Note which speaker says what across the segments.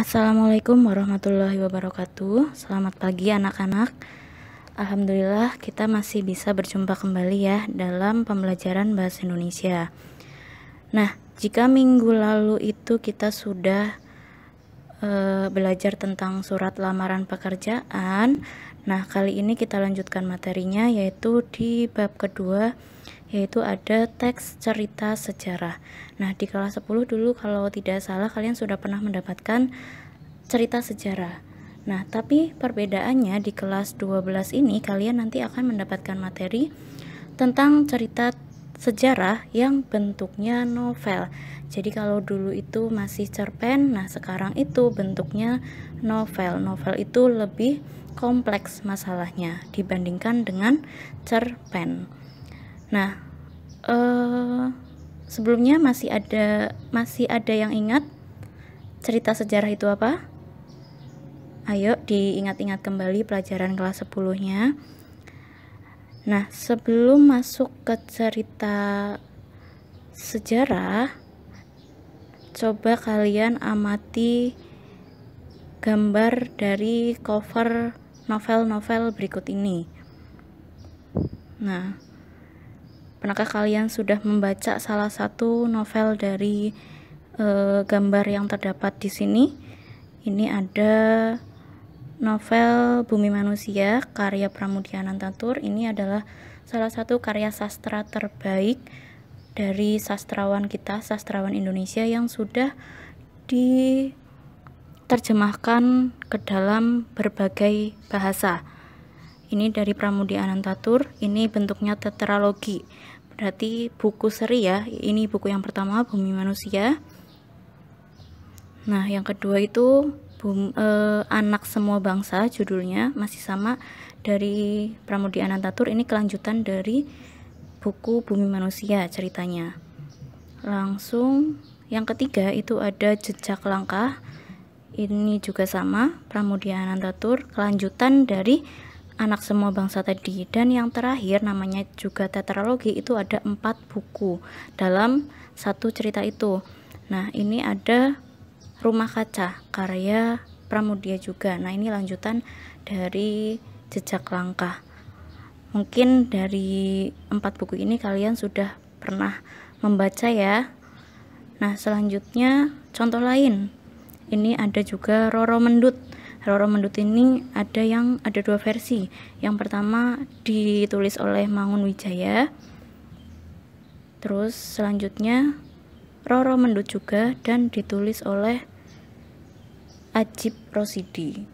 Speaker 1: Assalamualaikum warahmatullahi wabarakatuh. Selamat pagi anak-anak. Alhamdulillah kita masih bisa berjumpa kembali ya dalam pembelajaran bahasa Indonesia. Nah, jika minggu lalu itu kita sudah belajar tentang surat lamaran pekerjaan, nah kali ini kita lanjutkan materinya yaitu di bab kedua, yaitu ada teks cerita sejarah. Nah, di kelas 10 dulu kalau tidak salah kalian sudah pernah mendapatkan cerita sejarah. Nah, tapi perbedaannya di kelas 12 ini kalian nanti akan mendapatkan materi tentang cerita sejarah yang bentuknya novel. Jadi kalau dulu itu masih cerpen, nah sekarang itu bentuknya novel. Novel itu lebih kompleks masalahnya dibandingkan dengan cerpen. Nah, sebelumnya masih ada yang ingat cerita sejarah itu apa? Ayo diingat-ingat kembali pelajaran kelas 10-nya. Nah, sebelum masuk ke cerita sejarah, coba kalian amati gambar dari cover novel-novel berikut ini. Nah, pernahkah kalian sudah membaca salah satu novel dari gambar yang terdapat di sini? Ini ada novel Bumi Manusia karya Pramudia Anantatur. Ini adalah salah satu karya sastra terbaik dari sastrawan kita, sastrawan Indonesia yang sudah diterjemahkan ke dalam berbagai bahasa. Ini dari Pramudia Anantatur. Ini bentuknya tetralogi, berarti buku seri ya. Ini buku yang pertama, Bumi Manusia. Nah, yang kedua itu Anak Semua Bangsa, judulnya masih sama dari Pramudia Anantatur. Ini kelanjutan dari buku Bumi Manusia ceritanya. Langsung yang ketiga itu ada Jejak Langkah. Ini juga sama, Pramudia Anantatur, kelanjutan dari Anak Semua Bangsa tadi. Dan yang terakhir namanya juga tetralogi, itu ada 4 buku dalam satu cerita itu. Nah, ini ada Rumah Kaca karya Pramudia juga. Nah, ini lanjutan dari Jejak Langkah. Mungkin dari 4 buku ini kalian sudah pernah membaca ya. Nah, selanjutnya contoh lain. Ini ada juga Roro Mendut. Roro Mendut ini ada 2 versi. Yang pertama ditulis oleh Mangun Wijaya. Terus selanjutnya Roro Mendut juga dan ditulis oleh Ajib Rosidi.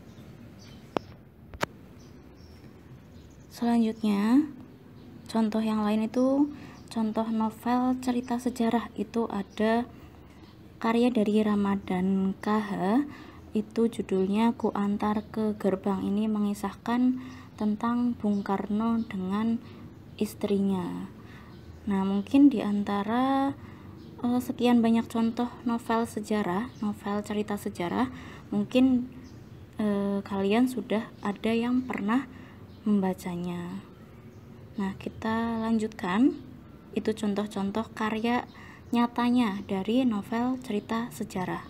Speaker 1: Selanjutnya contoh yang lain itu contoh novel cerita sejarah. Itu ada karya dari Ramadan KH, itu judulnya Ku Antar ke Gerbang. Ini mengisahkan tentang Bung Karno dengan istrinya. Nah, mungkin di antara sekian banyak contoh novel sejarah, novel cerita sejarah, mungkin kalian sudah ada yang pernah membacanya. Nah, kita lanjutkan. Itu contoh-contoh karya nyatanya dari novel cerita sejarah.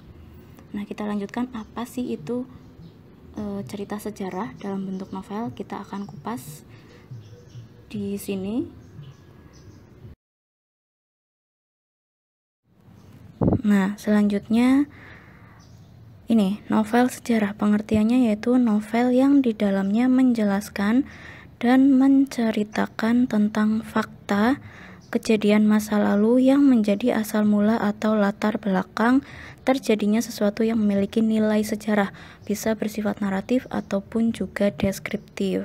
Speaker 1: Nah, kita lanjutkan apa sih itu cerita sejarah dalam bentuk novel. Kita akan kupas di sini. Nah, selanjutnya ini novel sejarah, pengertiannya yaitu novel yang di dalamnya menjelaskan dan menceritakan tentang fakta kejadian masa lalu yang menjadi asal mula atau latar belakang terjadinya sesuatu yang memiliki nilai sejarah, bisa bersifat naratif ataupun juga deskriptif.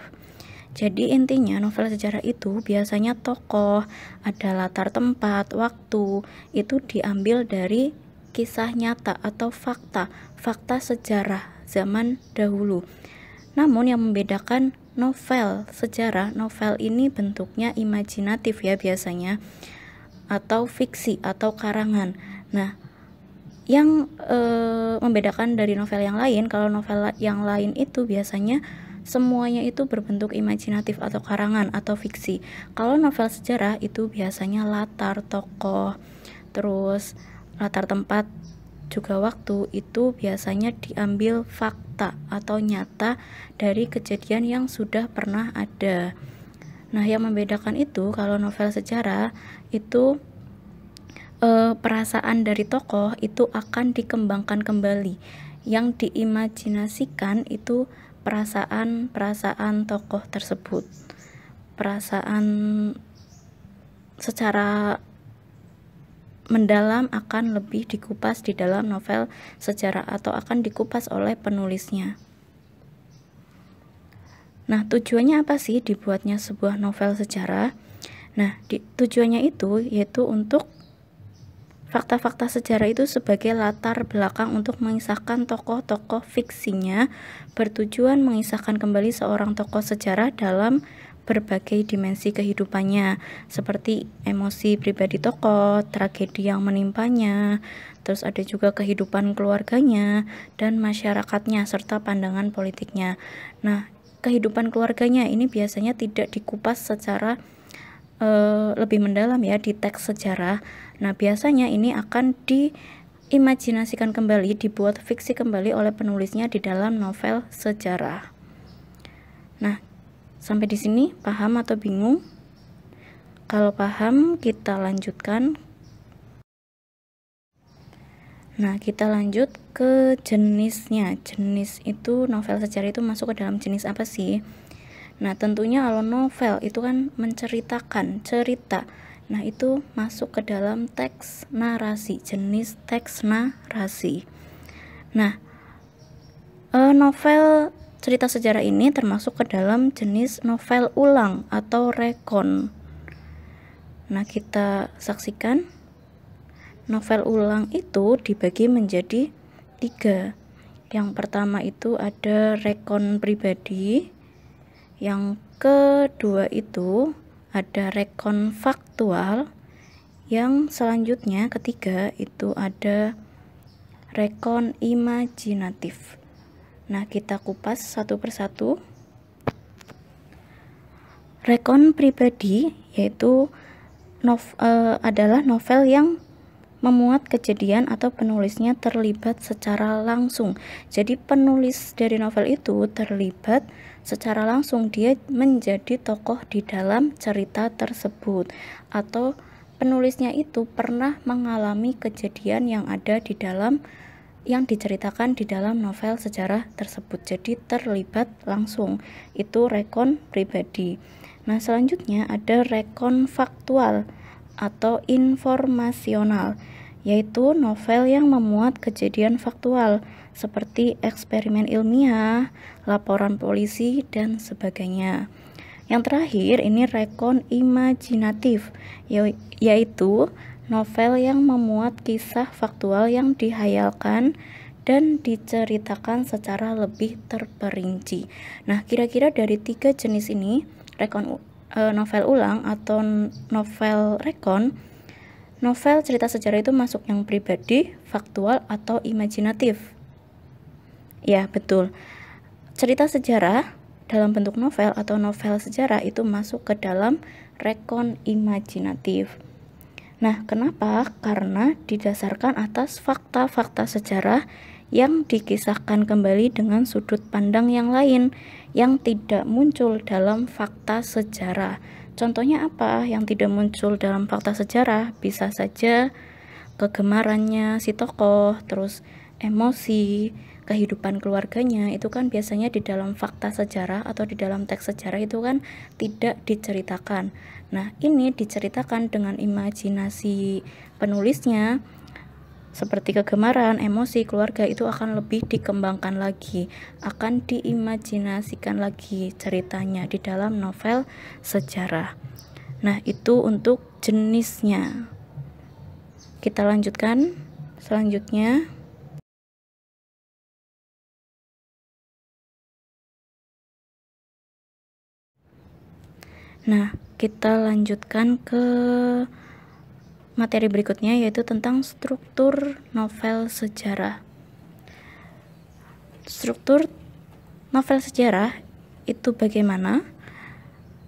Speaker 1: Jadi intinya novel sejarah itu biasanya tokoh, ada latar tempat, waktu, itu diambil dari kisah nyata atau fakta sejarah zaman dahulu. Namun yang membedakan novel sejarah, novel ini bentuknya imajinatif ya biasanya, atau fiksi atau karangan. Nah, yang membedakan dari novel yang lain, kalau novel yang lain itu biasanya semuanya itu berbentuk imajinatif atau karangan atau fiksi. Kalau novel sejarah itu biasanya latar tokoh, terus latar tempat juga waktu itu biasanya diambil fakta atau nyata dari kejadian yang sudah pernah ada. Nah, yang membedakan itu kalau novel sejarah itu perasaan dari tokoh itu akan dikembangkan kembali. Yang diimajinasikan itu perasaan tokoh tersebut. Perasaan secara mendalam akan lebih dikupas di dalam novel sejarah atau akan dikupas oleh penulisnya. Nah, tujuannya apa sih dibuatnya sebuah novel sejarah? Nah, tujuannya itu yaitu untuk fakta-fakta sejarah itu sebagai latar belakang untuk mengisahkan tokoh-tokoh fiksinya, bertujuan mengisahkan kembali seorang tokoh sejarah dalam berbagai dimensi kehidupannya, seperti emosi pribadi tokoh, tragedi yang menimpanya, terus ada juga kehidupan keluarganya dan masyarakatnya serta pandangan politiknya. Nah, kehidupan keluarganya ini biasanya tidak dikupas secara lebih mendalam ya di teks sejarah. Nah, biasanya ini akan diimajinasikan kembali, dibuat fiksi kembali oleh penulisnya di dalam novel sejarah. Nah, sampai di sini paham atau bingung? Kalau paham, kita lanjutkan. Nah, kita lanjut ke jenisnya. Jenis itu novel sejarah itu masuk ke dalam jenis apa sih? Nah, tentunya kalau novel itu kan menceritakan cerita. Nah, itu masuk ke dalam teks narasi, jenis teks narasi. Nah, novel cerita sejarah ini termasuk ke dalam jenis novel ulang atau rekon. Nah, kita saksikan. Novel ulang itu dibagi menjadi 3. Yang pertama itu ada rekon pribadi. Yang kedua itu ada rekon faktual. Yang selanjutnya ketiga itu ada rekon imajinatif. Nah, kita kupas satu persatu. Rekon pribadi yaitu adalah novel yang memuat kejadian atau penulisnya terlibat secara langsung. Jadi penulis dari novel itu terlibat secara langsung, dia menjadi tokoh di dalam cerita tersebut, atau penulisnya itu pernah mengalami kejadian yang ada di dalam yang diceritakan di dalam novel sejarah tersebut. Jadi terlibat langsung. Itu rekon pribadi. Nah, selanjutnya ada rekon faktual atau informasional, yaitu novel yang memuat kejadian faktual seperti eksperimen ilmiah, laporan polisi, dan sebagainya. Yang terakhir ini rekon imajinatif, yaitu novel yang memuat kisah faktual yang dihayalkan dan diceritakan secara lebih terperinci. Nah, kira-kira dari 3 jenis ini, rekon novel ulang atau novel rekon, novel cerita sejarah itu masuk yang pribadi, faktual, atau imajinatif? Ya, betul. Cerita sejarah dalam bentuk novel atau novel sejarah itu masuk ke dalam rekon imajinatif. Nah, kenapa? Karena didasarkan atas fakta-fakta sejarah yang dikisahkan kembali dengan sudut pandang yang lain yang tidak muncul dalam fakta sejarah. Contohnya apa yang tidak muncul dalam fakta sejarah? Bisa saja kegemarannya si tokoh, terus emosi, kehidupan keluarganya, itu kan biasanya di dalam fakta sejarah atau di dalam teks sejarah itu kan tidak diceritakan. Nah, ini diceritakan dengan imajinasi penulisnya, seperti kegemaran, emosi, keluarga itu akan lebih dikembangkan lagi, akan diimajinasikan lagi ceritanya di dalam novel sejarah. Nah, itu untuk jenisnya. Kita lanjutkan selanjutnya. Nah, kita lanjutkan ke materi berikutnya, yaitu tentang struktur novel sejarah. Struktur novel sejarah itu bagaimana?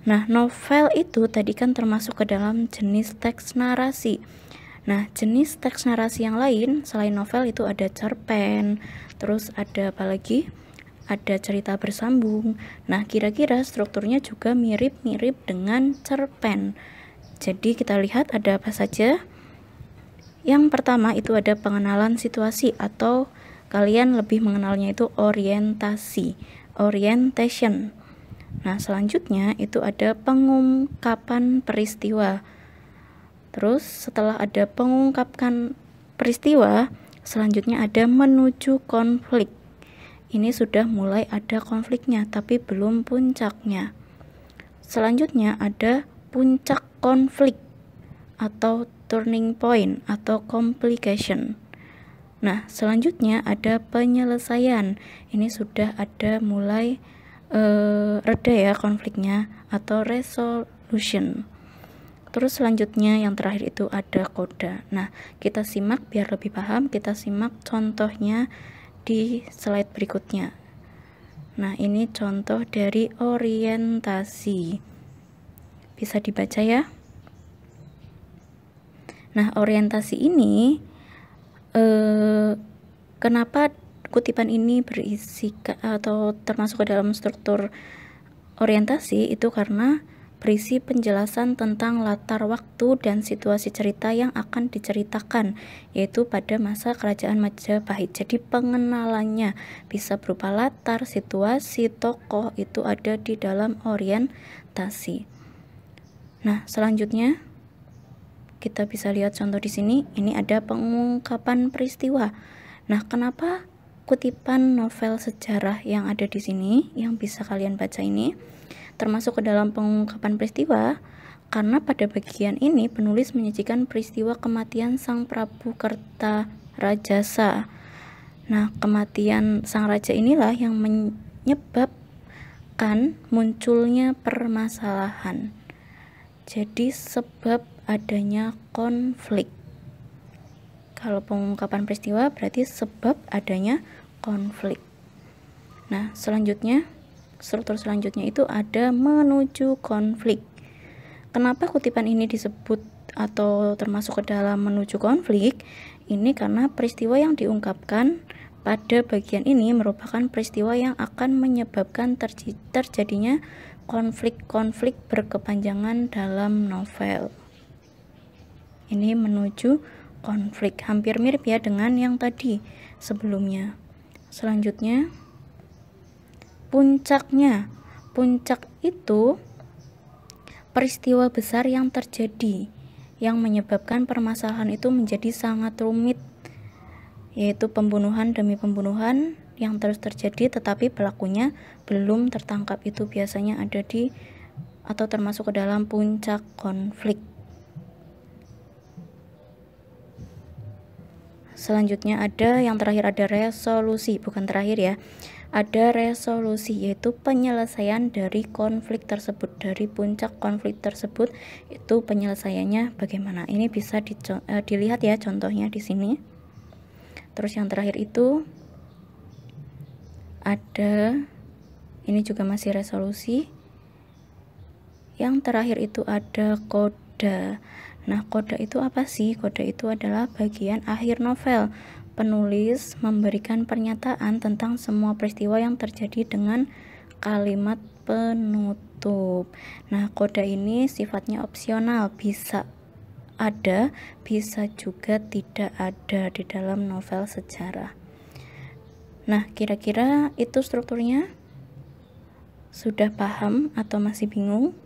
Speaker 1: Nah, novel itu tadi kan termasuk ke dalam jenis teks narasi. Nah, jenis teks narasi yang lain selain novel itu ada cerpen, terus ada apa lagi? Ada cerita bersambung. Nah, kira-kira strukturnya juga mirip-mirip dengan cerpen. Jadi kita lihat ada apa saja. Yang pertama itu ada pengenalan situasi, atau kalian lebih mengenalnya itu orientasi, orientation. Nah, selanjutnya itu ada pengungkapan peristiwa. Terus setelah ada pengungkapkan peristiwa, selanjutnya ada menuju konflik. Ini sudah mulai ada konfliknya, tapi belum puncaknya. Selanjutnya ada puncak konflik atau turning point atau complication. Nah, selanjutnya ada penyelesaian. Ini sudah ada mulai reda ya konfliknya, atau resolution. Terus selanjutnya yang terakhir itu ada koda. Nah, kita simak biar lebih paham, kita simak contohnya di slide berikutnya. Nah, ini contoh dari orientasi. Bisa dibaca ya. Nah, orientasi ini kenapa kutipan ini berisi atau termasuk ke dalam struktur orientasi, itu karena berisi penjelasan tentang latar waktu dan situasi cerita yang akan diceritakan, yaitu pada masa kerajaan Majapahit. Jadi pengenalannya bisa berupa latar, situasi, tokoh, itu ada di dalam orientasi. Nah, selanjutnya kita bisa lihat contoh di sini. Ini ada pengungkapan peristiwa. Nah, kenapa kutipan novel sejarah yang ada di sini yang bisa kalian baca ini termasuk ke dalam pengungkapan peristiwa? Karena pada bagian ini penulis menyajikan peristiwa kematian Sang Prabu Kertarajasa. Nah, kematian sang raja inilah yang menyebabkan munculnya permasalahan. Jadi sebab adanya konflik. Kalau pengungkapan peristiwa berarti sebab adanya konflik. Nah, selanjutnya struktur selanjutnya itu ada menuju konflik. Kenapa kutipan ini disebut atau termasuk ke dalam menuju konflik? Ini karena peristiwa yang diungkapkan pada bagian ini merupakan peristiwa yang akan menyebabkan terjadinya konflik-konflik berkepanjangan dalam novel. Ini menuju konflik, hampir mirip ya dengan yang tadi sebelumnya. Selanjutnya puncaknya. Puncak itu peristiwa besar yang terjadi yang menyebabkan permasalahan itu menjadi sangat rumit, yaitu pembunuhan demi pembunuhan yang terus terjadi tetapi pelakunya belum tertangkap. Itu biasanya ada di atau termasuk ke dalam puncak konflik. Selanjutnya ada yang terakhir, ada resolusi, bukan terakhir ya. Ada resolusi, yaitu penyelesaian dari konflik tersebut, dari puncak konflik tersebut, itu penyelesaiannya bagaimana. Ini bisa dilihat ya contohnya di sini. Terus yang terakhir itu ada, ini juga masih resolusi. Yang terakhir itu ada koda. Nah, koda itu apa sih? Koda itu adalah bagian akhir novel. Penulis memberikan pernyataan tentang semua peristiwa yang terjadi dengan kalimat penutup. Nah, koda ini sifatnya opsional, bisa ada, bisa juga tidak ada di dalam novel sejarah. Nah, kira-kira itu strukturnya. Sudah paham atau masih bingung?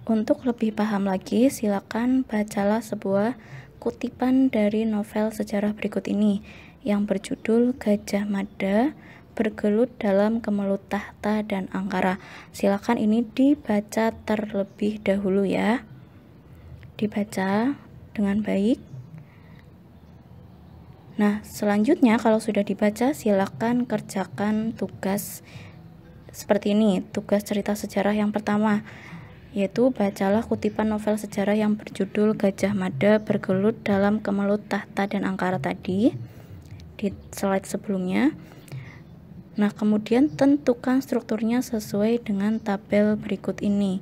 Speaker 1: Untuk lebih paham lagi, silakan bacalah sebuah kutipan dari novel sejarah berikut ini yang berjudul Gajah Mada bergelut dalam kemelut tahta dan angkara. Silakan ini dibaca terlebih dahulu ya. Dibaca dengan baik. Nah, selanjutnya kalau sudah dibaca, silakan kerjakan tugas seperti ini. Tugas cerita sejarah yang pertama, yaitu bacalah kutipan novel sejarah yang berjudul Gajah Mada bergelut dalam kemelut tahta dan angkara tadi di slide sebelumnya. Nah, kemudian tentukan strukturnya sesuai dengan tabel berikut ini.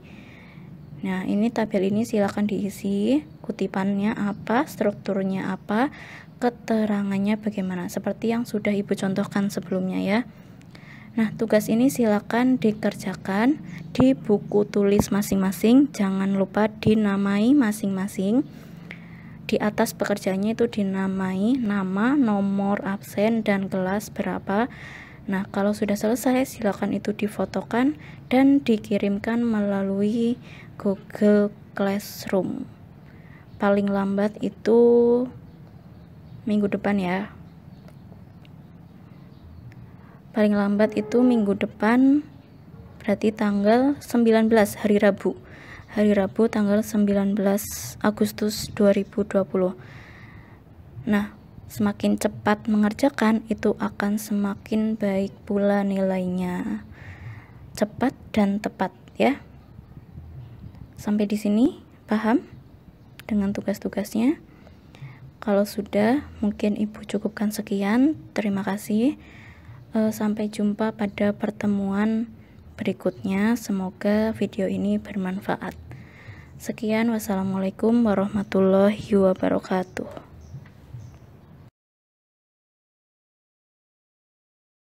Speaker 1: Nah, ini tabel ini silakan diisi, kutipannya apa, strukturnya apa, keterangannya bagaimana, seperti yang sudah Ibu contohkan sebelumnya ya. Nah, tugas ini silakan dikerjakan di buku tulis masing-masing, jangan lupa dinamai masing-masing. Di atas pekerjaannya itu dinamai nama, nomor absen, dan kelas berapa. Nah, kalau sudah selesai, silakan itu difotokan dan dikirimkan melalui Google Classroom. Paling lambat itu minggu depan ya. Paling lambat itu minggu depan, berarti tanggal 19 hari Rabu. Hari Rabu tanggal 19 Agustus 2020. Nah, semakin cepat mengerjakan itu akan semakin baik pula nilainya. Cepat dan tepat ya. Sampai di sini paham dengan tugas-tugasnya? Kalau sudah, mungkin Ibu cukupkan sekian. Terima kasih. Sampai jumpa pada pertemuan berikutnya. Semoga video ini bermanfaat. Sekian, wassalamualaikum warahmatullahi wabarakatuh.